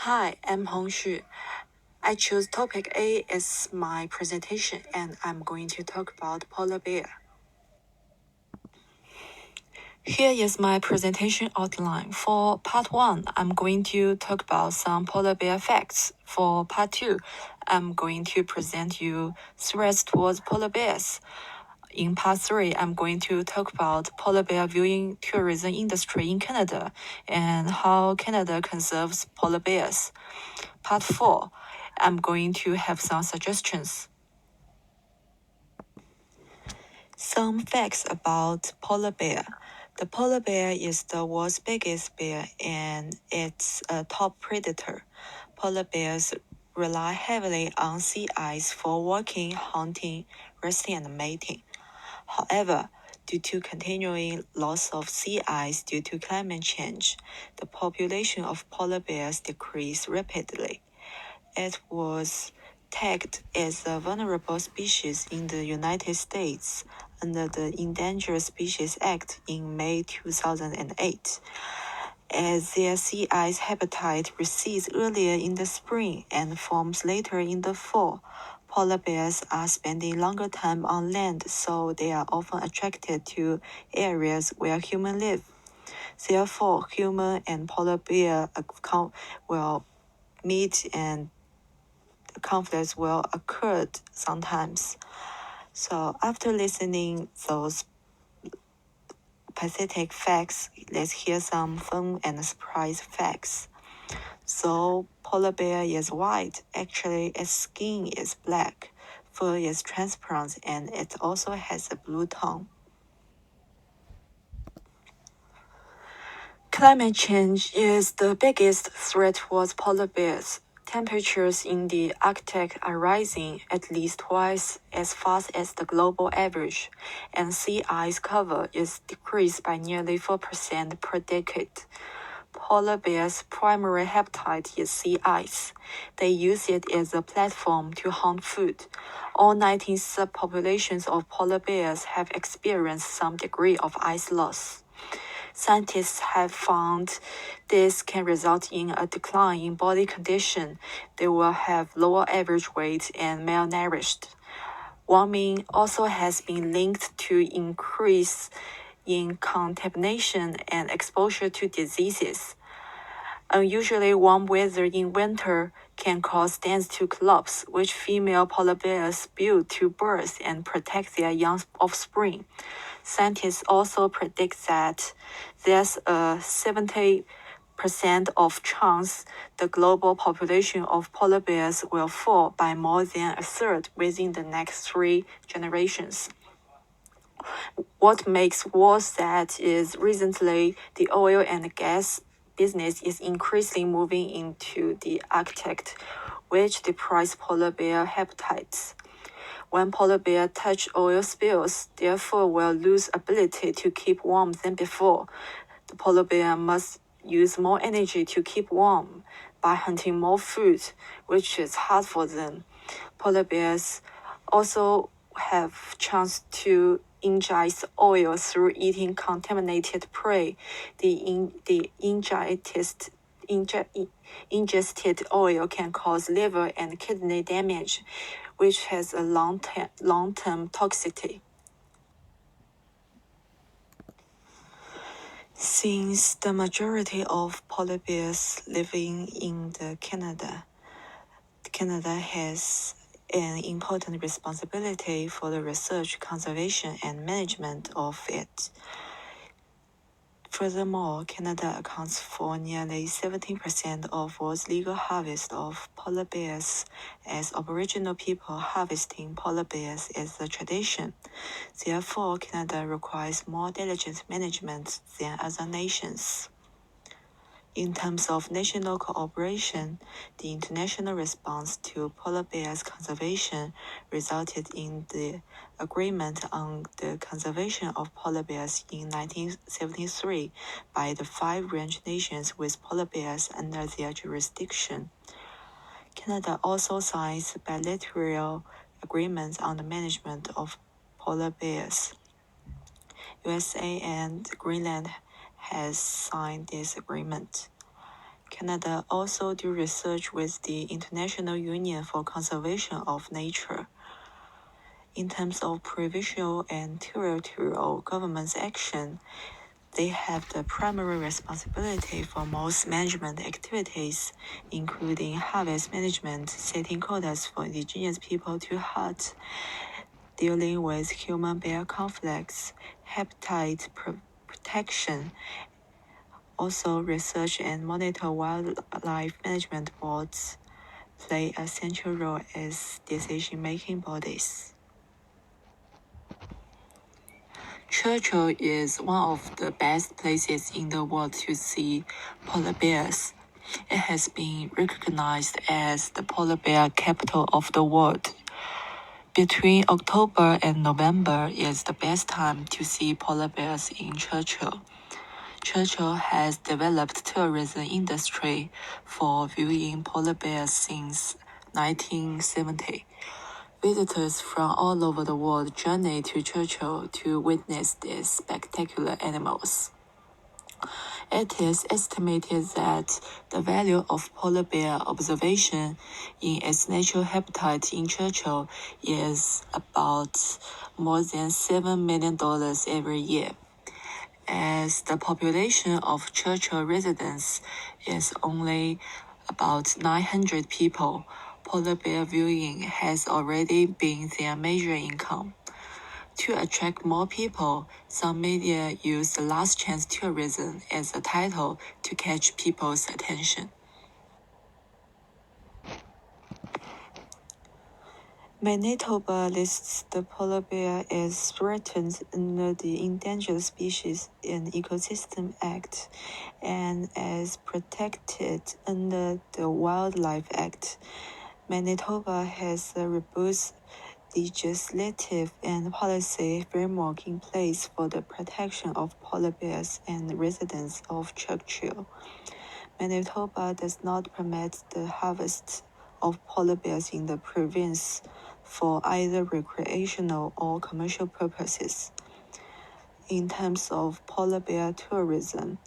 Hi, I'm Xu. I chose topic A as my presentation, and I'm going to talk about polar bear. Here is my presentation outline. For part 1, I'm going to talk about some polar bear facts. For part 2, I'm going to present you threats towards polar bears. In part 3, I'm going to talk about polar bear viewing tourism industry in Canada and how Canada conserves polar bears. Part 4, I'm going to have some suggestions. Some facts about polar bear. The polar bear is the world's biggest bear and it's a top predator. Polar bears rely heavily on sea ice for walking, hunting, resting, and mating. However, due to continuing loss of sea ice due to climate change, the population of polar bears decreased rapidly. It was tagged as a vulnerable species in the United States under the Endangered Species Act in May 2008. As their sea ice habitat recedes earlier in the spring and forms later in the fall, polar bears are spending longer time on land, so they are often attracted to areas where humans live. Therefore, human and polar bear will meet and conflicts will occur sometimes. So after listening those pathetic facts, let's hear some fun and surprise facts. So polar bear is white. Actually, its skin is black, fur is transparent, and it also has a blue tone. Climate change is the biggest threat towards polar bears. Temperatures in the Arctic are rising at least twice as fast as the global average, and sea ice cover is decreased by nearly 4% per decade. Polar bears' primary habitat is sea ice. They use it as a platform to hunt food. All 19 subpopulations of polar bears have experienced some degree of ice loss. Scientists have found this can result in a decline in body condition. They will have lower average weight and malnourished. Warming also has been linked to increase in contamination and exposure to diseases. Unusually warm weather in winter can cause dens to collapse, which female polar bears build to birth and protect their young offspring. Scientists also predict that there's a 70% of chance the global population of polar bears will fall by more than a third within the next 3 generations. What makes worse that is recently the oil and gas business is increasingly moving into the Arctic, which deprives polar bear habitats. When polar bears touch oil spills, their fur will lose ability to keep warm than before. The polar bear must use more energy to keep warm by hunting more food, which is hard for them. Polar bears also have chance to ingest oil through eating contaminated prey. The ingested oil can cause liver and kidney damage, which has a long-term toxicity. Since the majority of polar bears living in Canada has an important responsibility for the research, conservation, and management of it. Furthermore, Canada accounts for nearly 17% of world's legal harvest of polar bears, as Aboriginal people harvesting polar bears is a tradition. Therefore, Canada requires more diligent management than other nations. In terms of national cooperation, the international response to polar bears conservation resulted in the Agreement on the Conservation of Polar Bears in 1973 by the 5 range nations with polar bears under their jurisdiction. Canada also signs bilateral agreements on the management of polar bears. USA and Greenland has signed this agreement. Canada also do research with the International Union for Conservation of Nature. In terms of provincial and territorial government's action, they have the primary responsibility for most management activities, including harvest management, setting quotas for indigenous people to hunt, dealing with human-bear conflicts, habitat protection. Also, research and monitor wildlife management boards play a central role as decision-making bodies. Churchill is one of the best places in the world to see polar bears. It has been recognized as the polar bear capital of the world. Between October and November is the best time to see polar bears in Churchill. Churchill has developed tourism industry for viewing polar bears since 1970. Visitors from all over the world journey to Churchill to witness these spectacular animals. It is estimated that the value of polar bear observation in its natural habitat in Churchill is about more than $7 million every year. As the population of Churchill residents is only about 900 people, polar bear viewing has already been their major income. To attract more people, some media use the last chance tourism as a title to catch people's attention. Manitoba lists the polar bear as threatened under the Endangered Species and Ecosystem Act and as protected under the Wildlife Act. Manitoba has a robust legislative and policy framework in place for the protection of polar bears and residents of Churchill. Manitoba does not permit the harvest of polar bears in the province for either recreational or commercial purposes. In terms of polar bear tourism,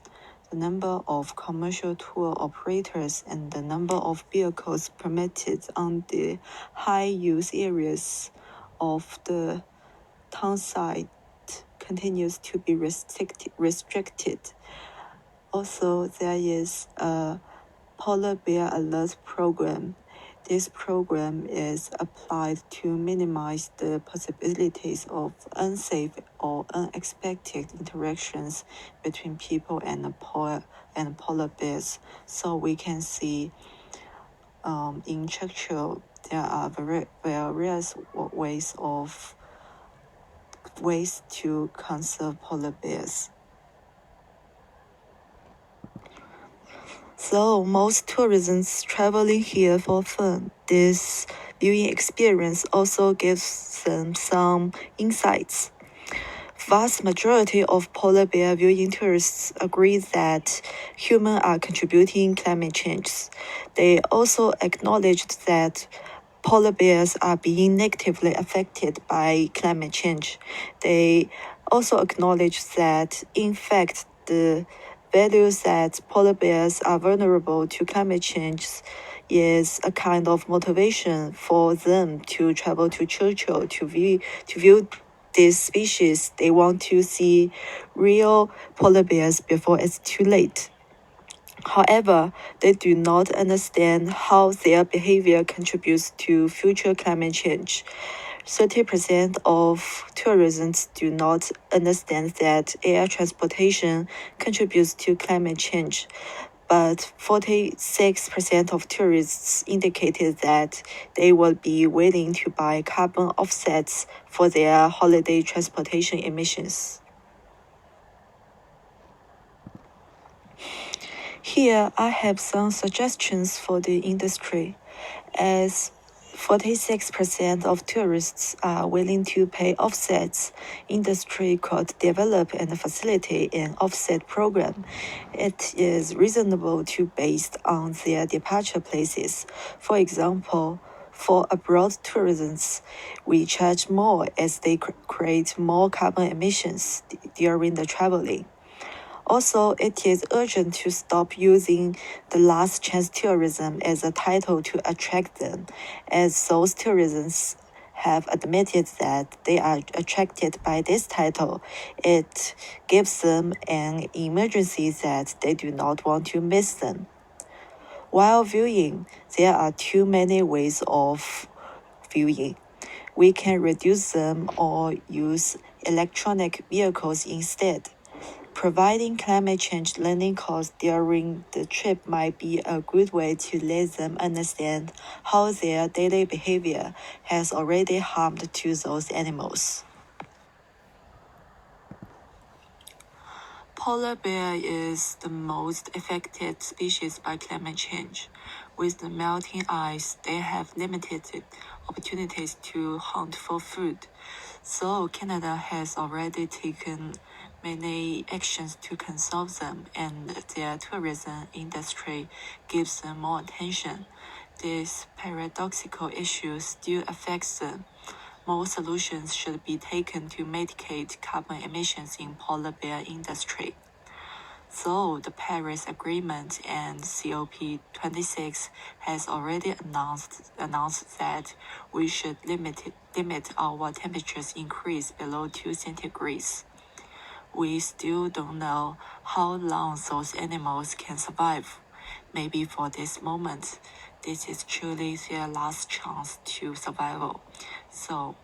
the number of commercial tour operators and the number of vehicles permitted on the high-use areas of the townsite continues to be restricted. Also, there is a Polar Bear Alert Program. This program is applied to minimize the possibilities of unsafe or unexpected interactions between people and polar bears. So we can see in Churchill there are various ways to conserve polar bears. So most tourists traveling here for fun, this viewing experience also gives them some insights. Vast majority of polar bear viewing tourists agree that humans are contributing climate change. They also acknowledged that polar bears are being negatively affected by climate change. They also acknowledge that, in fact, the values that polar bears are vulnerable to climate change is a kind of motivation for them to travel to Churchill to view this species. They want to see real polar bears before it's too late. However, they do not understand how their behavior contributes to future climate change. 30% of tourists do not understand that air transportation contributes to climate change, but 46% of tourists indicated that they will be willing to buy carbon offsets for their holiday transportation emissions. Here, I have some suggestions for the industry, as 46% of tourists are willing to pay offsets. Industry could develop and facilitate an offset program. It is reasonable to based on their departure places. For example, for abroad tourists, we charge more as they create more carbon emissions during the traveling. Also, it is urgent to stop using the last chance tourism as a title to attract them, as those tourists have admitted that they are attracted by this title. It gives them an emergency that they do not want to miss them. While viewing, there are too many ways of viewing. We can reduce them or use electronic vehicles instead. Providing climate change learning course during the trip might be a good way to let them understand how their daily behavior has already harmed to those animals. Polar bear is the most affected species by climate change. With the melting ice, they have limited opportunities to hunt for food. So Canada has already taken many actions to conserve them, and their tourism industry gives them more attention. This paradoxical issue still affects them. More solutions should be taken to mitigate carbon emissions in polar bear industry. So the Paris Agreement and COP26 has already announced that we should limit our temperatures increase below 2 centigrades. We still don't know how long those animals can survive. Maybe for this moment, this is truly their last chance to survival. So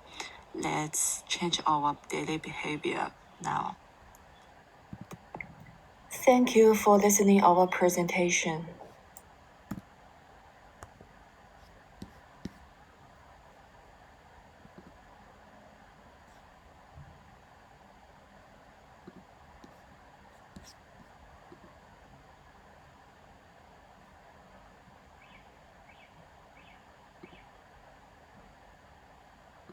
let's change our daily behavior now. Thank you for listening our presentation.